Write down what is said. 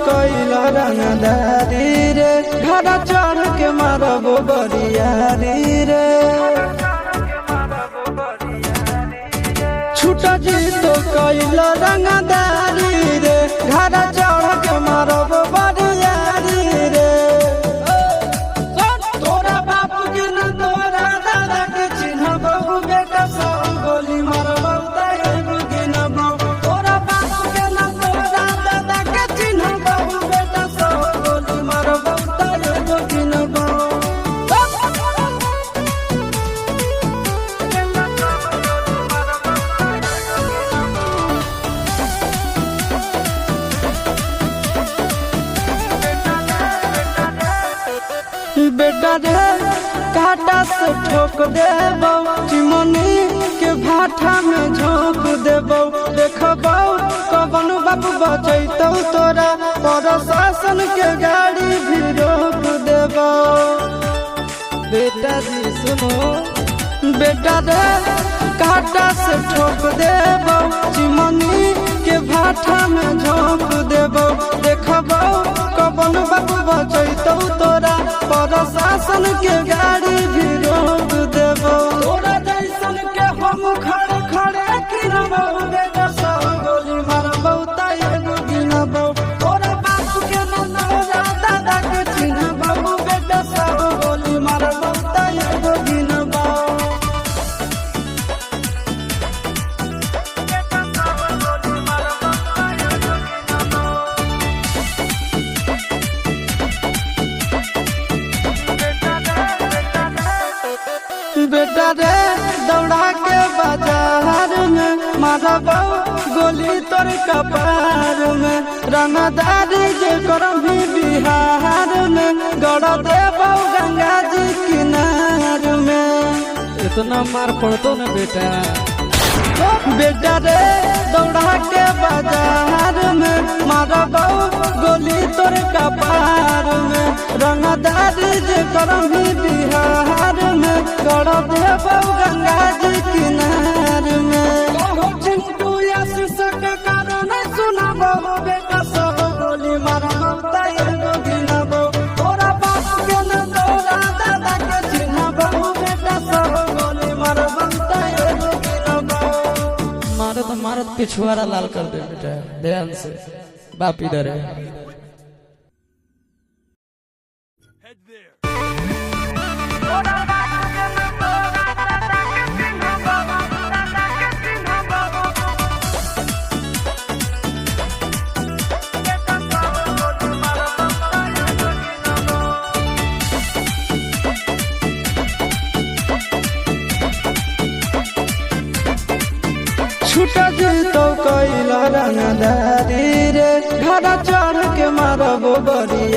कैला रंगदारी रे, घर चढ़ के मारबो बरियारी रे। छूटा जी तो कैला रंगदारी रे, घर चढ़ के मारबो बरियारी रे। तोरा बाप के न तोरा दादा के चिन्हबो, बेटा सौ गोली मारबो तैगो गिनबो। तोरा बाप के न तोरा दादा के चिन्हबो, बेटा सौ गोली मारबो तैगो गिनबो। बेटा रे काटा से ठोक देबो, चिमनी के भाठा में झोंक देबो। देखबो कवन बाबू बचैतौ तोरा, प्रशासन के गाड़ी भी रोक देबो। बेटा जी सुनो, बेटा रे काटा से ठोक देबो, चिमनी के भाठा में झोंक देबो। देखबो कवन बाबू बचैतौ तोरा, प्रशासन के गाड़ी भी रोक देबो। तोरा जैसन के हम खड़े खड़े गिनबो, बेटा सौ गोली मारबो तैगो गिनबो। तोरा बाप के न तोरा दादा के चिन्हबो, बेटा सौ गोली मारबो तैगो गिनबो। बेटा रे दौड़ा के बाजार में मारबो गोली तोर कपार में। रंगदारी जे करम भी बिहार में, गड़ देबो गंगा जी किनार में। इतना मार पड़तो न बेटा। बेटा रे दौड़ा के बाजार में मारबो गोली तोर कपार में। रंगदारी जे करम भी बिहार में, गड़ देबो गंगा जी किनार में। चिंटू आशीष के कारण सुनबो, बेटा सौ गोली मारबो तैगो गिनबो। तोरा बाप के न तोरा दादा के चिन्हबो, बेटा सौ गोली मारबो तैगो गिनबो। मारत पिछुआरा लाल कर दे बेटा, ध्यान से। बाप इधर है। छूटा जी तो कैला रंगदारी रे, घर चढ़ के मारबो बरिया।